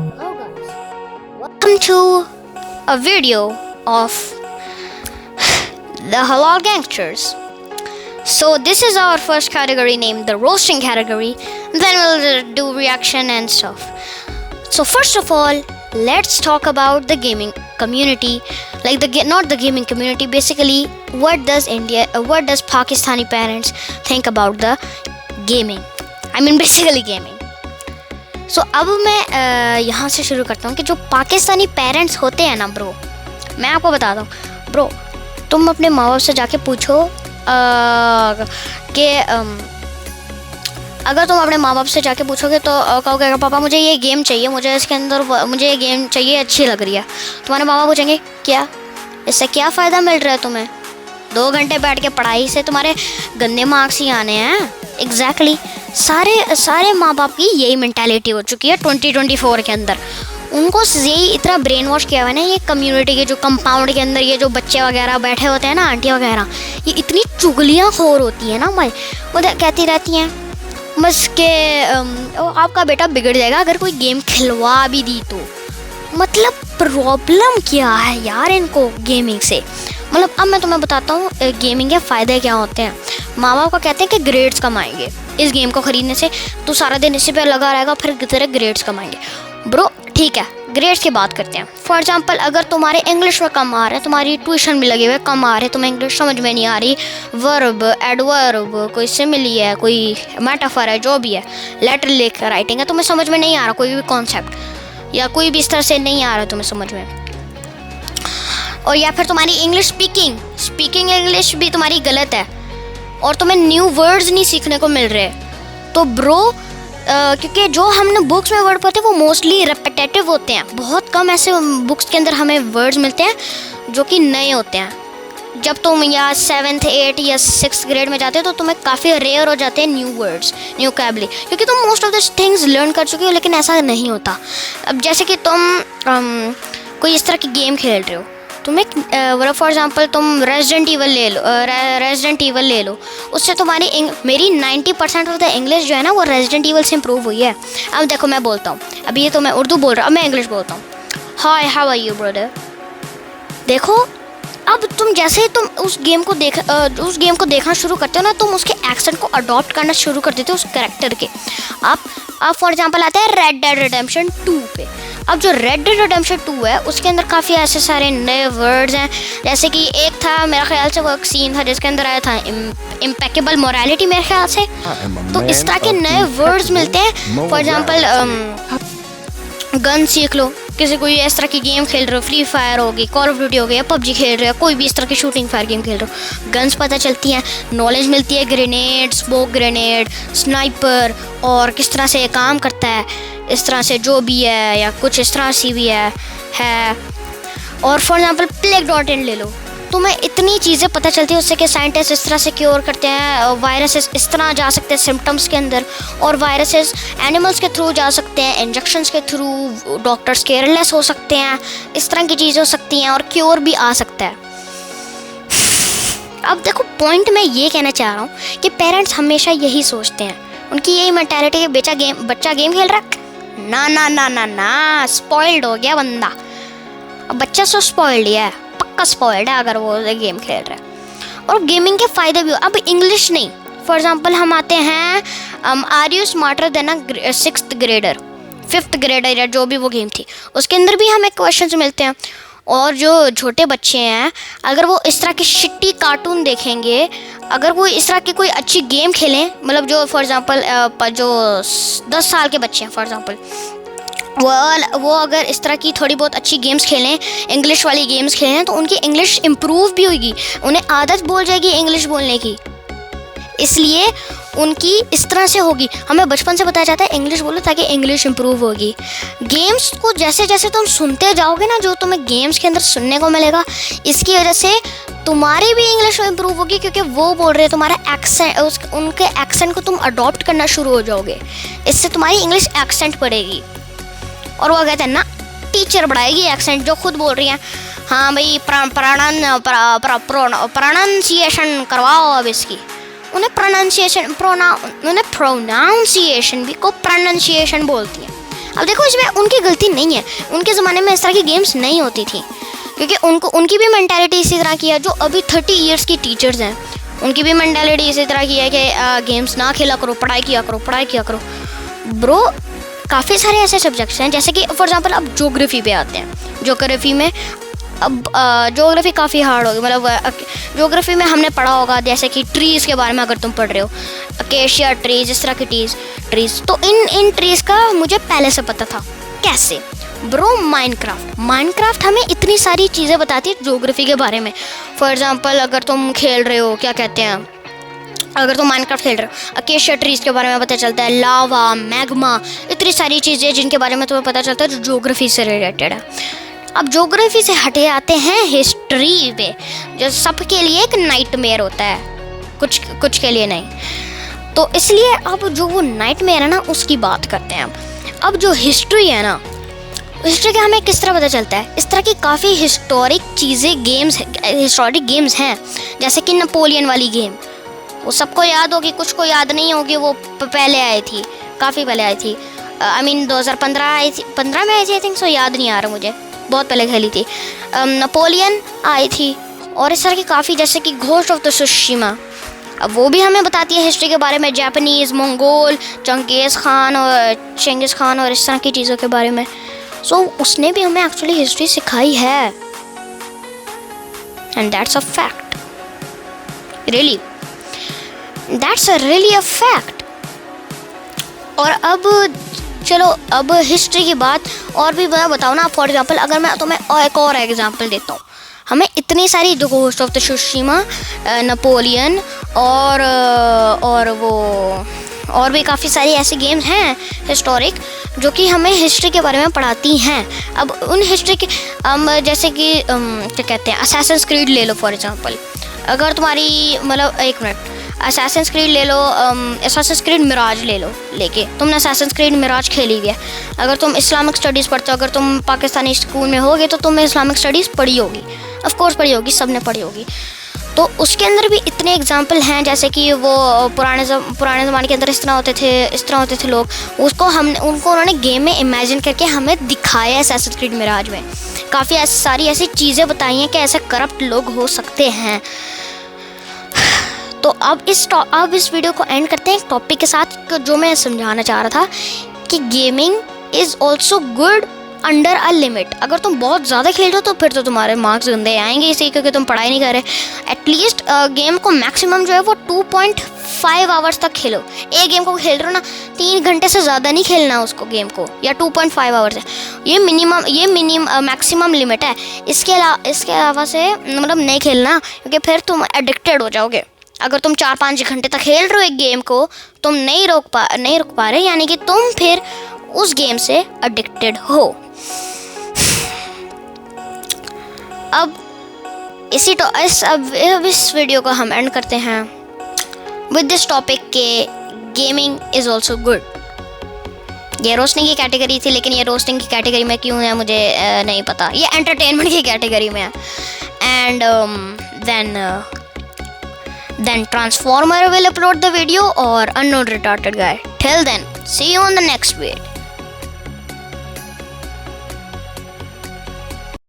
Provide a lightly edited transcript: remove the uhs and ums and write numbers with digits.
Hello guys, welcome to a video of the Halal Gangsters. So this is our first category named the roasting category. Then we'll do reaction and stuff. So first of all, let's talk about the gaming community. Not the gaming community. Basically, what does Pakistani parents think about the gaming? I mean basically gaming. सो अब मैं यहाँ से शुरू करता हूँ कि जो Pakistani parents होते हैं ना ब्रो, मैं आपको बताता हूँ ब्रो, तुम अपने माँ बाप से जाके पूछो कि अगर तुम अपने माँ बाप से जाके पूछोगे तो कहोगे पापा मुझे ये गेम चाहिए, मुझे ये गेम चाहिए, अच्छी लग रही है। तुम्हारे माँ बाप पूछेंगे क्या, इससे क्या फ़ायदा मिल रहा है तुम्हें? 2 घंटे बैठ के पढ़ाई से तुम्हारे गंदे मार्क्स ही आने हैं। एग्जैक्टली सारे माँ बाप की यही मेंटालिटी हो चुकी है 2024 के अंदर। उनको यही इतना ब्रेन वॉश किया हुआ है ना, ये कम्युनिटी के जो कंपाउंड के अंदर ये जो बच्चे वगैरह बैठे होते हैं ना, आंटी वगैरह, ये इतनी चुगलियाँ खोर होती है ना, मैं वो कहती रहती हैं बस के आपका बेटा बिगड़ जाएगा अगर कोई गेम खिलवा भी दी तो। मतलब प्रॉब्लम क्या है यार इनको गेमिंग से? मतलब अब मैं तुम्हें बताता हूँ गेमिंग के फ़ायदे क्या होते हैं। माँ बाप को कहते हैं कि ग्रेड्स कमाएंगे इस गेम को ख़रीदने से, तो सारा दिन इसी पे लगा रहेगा, फिर तेरे ग्रेड्स कमाएंगे। ब्रो ठीक है, ग्रेड्स की बात करते हैं। फॉर एग्जांपल अगर तुम्हारे इंग्लिश में कम आ रहे हैं, तुम्हारी ट्यूशन भी लगे हुए कम आ रहे हैं, तुम्हें इंग्लिश समझ में नहीं आ रही, वर्ब एडवर्ब कोई सिमिली है, कोई मेटाफर है, जो भी है, लेटर लिख राइटिंग है, तुम्हें समझ में नहीं आ रहा कोई भी कॉन्सेप्ट, या कोई भी इस तरह से नहीं आ रहा तुम्हें समझ में, और या फिर तुम्हारी इंग्लिश स्पीकिंग इंग्लिश भी तुम्हारी गलत है और तुम्हें न्यू वर्ड्स नहीं सीखने को मिल रहे, तो ब्रो क्योंकि जो हमने बुक्स में वर्ड पढ़ते हैं वो मोस्टली रेपिटेटिव होते हैं। बहुत कम ऐसे बुक्स के अंदर हमें वर्ड्स मिलते हैं जो कि नए होते हैं। जब तुम या 7th 8th या 6th ग्रेड में जाते हो तो तुम्हें काफ़ी रेयर हो जाते हैं न्यू वर्ड्स, न्यू वोकैबुलरी, क्योंकि तुम most of the things learn कर चुके हो। लेकिन ऐसा नहीं होता। अब जैसे कि तुम कोई इस तरह की गेम खेल रहे हो, तुम्हें फॉर एग्जांपल तुम रेजिडेंट ईवल ले लो, उससे तुम्हारी मेरी 90% ऑफ द इंग्लिश जो है ना वो रेजिडेंट ईवल से इम्प्रूव हुई है। अब देखो मैं बोलता हूँ, अभी ये तो मैं उर्दू बोल रहा हूँ, अब मैं इंग्लिश बोलता हूँ, hi how are you brother. देखो अब तुम जैसे ही तुम उस गेम को देखना शुरू करते हो ना, तुम उसके एक्सेंट को अडॉप्ट करना शुरू कर देते हो उस कैरेक्टर के। आप फॉर एग्जांपल आते हैं रेड डेड रिडेम्पशन 2 पे। अब जो रेड डेड रिडेम्पशन 2 है उसके अंदर काफ़ी ऐसे सारे नए वर्ड्स हैं, जैसे कि एक था मेरा ख्याल से वो एक सीन था जिसके अंदर आया था इम्पेकेबल मोरालिटी मेरे ख्याल से। तो इस तरह के नए वर्ड्स मिलते हैं। फॉर एग्जांपल गन सीख लो, किसी कोई इस तरह की गेम खेल रहे हो, फ्री फायर होगी, कॉल ऑफ ड्यूटी हो गया, पबजी खेल रहे हो, कोई भी इस तरह की शूटिंग फायर गेम खेल रहे हो, गन्स पता चलती हैं, नॉलेज मिलती है, ग्रेनेड, स्मोक ग्रेनेड, स्नाइपर और किस तरह से ये काम करता है, इस तरह से जो भी है, या कुछ इस तरह से भी है। और फॉर एग्जांपल plague.in ले लो, तुम्हें इतनी चीज़ें पता चलती है उससे कि साइंटिस्ट इस तरह से क्योर करते हैं, वायरसेस इस तरह जा सकते हैं सिम्टम्स के अंदर, और वायरसेस एनिमल्स के थ्रू जा सकते हैं, इंजेक्शंस के थ्रू, डॉक्टर्स केयरलेस हो सकते हैं, इस तरह की चीज़ें हो सकती हैं, और क्योर भी आ सकता है। अब देखो पॉइंट मैं ये कहना चाह रहा हूँ कि पेरेंट्स हमेशा यही सोचते हैं, उनकी यही मेंटालिटी है, बच्चा गेम खेल रहा है, ना ना ना ना ना स्पॉइल्ड हो गया बंदा। अब बच्चा सो स्पॉइल्ड है, पक्का स्पॉइल्ड है अगर वो गेम खेल रहा है। और गेमिंग के फ़ायदे भी, अब इंग्लिश नहीं, फॉर एग्जांपल हम आते हैं are you smarter than a 6th grader, 5th grader या जो भी वो गेम थी, उसके अंदर भी हमें क्वेश्चंस मिलते हैं। और जो छोटे बच्चे हैं अगर वो इस तरह के शिट्टी कार्टून देखेंगे, अगर वो इस तरह की कोई अच्छी गेम खेलें, मतलब जो फॉर एग्जांपल जो 10 साल के बच्चे हैं फॉर एग्जांपल, वो अगर इस तरह की थोड़ी बहुत अच्छी गेम्स खेलें, इंग्लिश वाली गेम्स खेलें, तो उनकी इंग्लिश इम्प्रूव भी होगी, उन्हें आदत बोल जाएगी इंग्लिश बोलने की, इसलिए उनकी इस तरह से होगी। हमें बचपन से बताया जाता है इंग्लिश बोलो ताकि इंग्लिश इम्प्रूव होगी। गेम्स को जैसे जैसे तुम सुनते जाओगे ना, जो तुम्हें गेम्स के अंदर सुनने को मिलेगा, इसकी वजह से तुम्हारी भी इंग्लिश इम्प्रूव होगी, क्योंकि वो बोल रहे हैं, तुम्हारा एक्सेंट, उनके एक्सेंट को तुम अडॉप्ट करना शुरू हो जाओगे, इससे तुम्हारी इंग्लिश एक्सेंट बढ़ेगी। और वो कहते हैं ना टीचर बढ़ाएगी एक्सेंट, जो खुद बोल रही हैं, हाँ भाई प्रोनाउंसिएशन करवाओ अब इसकी, उन्हें प्रोनाउंसिएशन भी को प्रोनाउंसिएशन बोलती हैं। अब देखो इसमें उनकी गलती नहीं है, उनके ज़माने में इस तरह की गेम्स नहीं होती थी, क्योंकि उनकी भी मेंटालिटी इसी तरह की है। जो अभी 30 इयर्स की टीचर्स हैं उनकी भी मेंटालिटी इसी तरह की है कि गेम्स ना खेला करो, पढ़ाई किया करो। ब्रो काफ़ी सारे ऐसे सब्जेक्ट्स हैं, जैसे कि फॉर एग्जांपल अब ज्योग्राफी पे आते हैं। ज्योग्राफी में अब ज्योग्राफी काफ़ी हार्ड होगी, मतलब ज्योग्राफी में हमने पढ़ा होगा जैसे कि ट्रीज़ के बारे में, अगर तुम पढ़ रहे हो अकेशिया ट्रीज़, इस तरह की ट्रीज़, तो इन ट्रीज़ का मुझे पहले से पता था। कैसे ब्रो? माइनक्राफ्ट हमें इतनी सारी चीज़ें बताती है ज्योग्राफी के बारे में। फॉर एग्जांपल अगर तुम खेल रहे हो, क्या कहते हैं, अगर तुम माइनक्राफ्ट खेल रहे हो, अकेशिया ट्रीज़ के बारे में पता चलता है, लावा, मैग्मा, इतनी सारी चीज़ें जिनके बारे में तुम्हें पता चलता है जो ज्योग्राफी से रिलेटेड है। अब ज्योग्राफी से हटे आते हैं हिस्ट्री पे, जो सबके लिए एक नाइटमेयर होता है, कुछ के लिए नहीं। तो इसलिए अब जो वो नाइटमेयर है ना, उसकी बात करते हैं। अब जो हिस्ट्री है ना, हिस्ट्री का हमें किस तरह पता चलता है? इस तरह की काफ़ी हिस्टोरिक गेम्स हैं, जैसे कि नेपोलियन वाली गेम, वो सबको याद होगी, कुछ को याद नहीं होगी, वो पहले आई थी, काफ़ी पहले आई थी। आई मीन 2015 आई थी, 15 में आई थी आई थिंक, सो याद नहीं आ रहा मुझे, बहुत पहले खेली थी। नेपोलियन आई थी, और इस तरह की काफ़ी, जैसे कि घोस्ट ऑफ त्सुशिमा, अब वो भी हमें बताती है हिस्ट्री के बारे में, जापानीज़, मंगोल, चंगेज़ खान और इस तरह की चीज़ों के बारे में। सो उसने भी हमें एक्चुअली हिस्ट्री सिखाई है, and that's a fact, really that's really a fact. और अब चलो, अब हिस्ट्री की बात और भी बताओ ना। फॉर एग्जांपल अगर मैं तुम्हें एक और एग्जांपल देता हूँ, हमें इतनी सारी जो घोस्ट ऑफ त्सुशिमा, नेपोलियन और भी काफ़ी सारी ऐसी गेम्स हैं हिस्टोरिक, जो कि हमें हिस्ट्री के बारे में पढ़ाती हैं। अब उन हिस्ट्री के जैसे कि क्या कहते हैं, असैसिन्स क्रीड ले लो फॉर एग्जांपल। अगर तुम्हारी, मतलब एक मिनट, असैसिन्स क्रीड ले लो, असैसिन्स क्रीड मिराज ले लो, लेके तुमने असैसिन्स क्रीड मिराज खेली हुई है। अगर तुम इस्लामिक स्टडीज़ पढ़ते हो, अगर तुम पाकिस्तानी स्कूल में होगे तो तुमने इस्लामिक स्टडीज़ पढ़ी होगी, ऑफ कोर्स पढ़ी होगी, सब ने पढ़ी होगी। तो उसके अंदर भी इतने एग्जाम्पल हैं, जैसे कि वो पुराने ज़माने के अंदर इस तरह होते थे लोग, उनको उन्होंने गेम में इमेजिन करके हमें दिखाया है। असैसिन्स क्रीड मिराज में काफ़ी सारी ऐसी चीज़ें बताई हैं कि ऐसे करप्ट लोग हो सकते हैं। तो अब इस वीडियो को एंड करते हैं एक टॉपिक के साथ, जो मैं समझाना चाह रहा था कि gaming is also good under a limit. अगर तुम बहुत ज़्यादा खेल रहे हो तो फिर तो तुम्हारे मार्क्स गंदे आएंगे इसी, क्योंकि तुम पढ़ाई नहीं कर रहे। एटलीस्ट गेम को मैक्सिमम जो है वो 2.5 आवर्स तक खेलो। एक गेम को खेल रहे हो ना, 3 घंटे से ज़्यादा नहीं खेलना उसको, गेम को, या 2.5 आवर्स है, ये मैक्सिमम लिमिट है। इसके अलावा से मतलब नहीं खेलना, क्योंकि फिर तुम एडिक्टेड हो जाओगे। अगर तुम 4-5 घंटे तक खेल रहे हो एक गेम को, तुम नहीं रोक पा रहे, यानी कि तुम फिर उस गेम से एडिक्टेड हो। अब इस वीडियो को हम एंड करते हैं विद दिस टॉपिक के गेमिंग इज़ ऑल्सो गुड। ये रोस्टिंग की कैटेगरी थी, लेकिन ये रोस्टिंग की कैटेगरी में क्यों है मुझे नहीं पता, ये एंटरटेनमेंट की कैटेगरी में है। And then Transformer will upload the video or Unknown Retarded Guy. Till then, see you on the next video.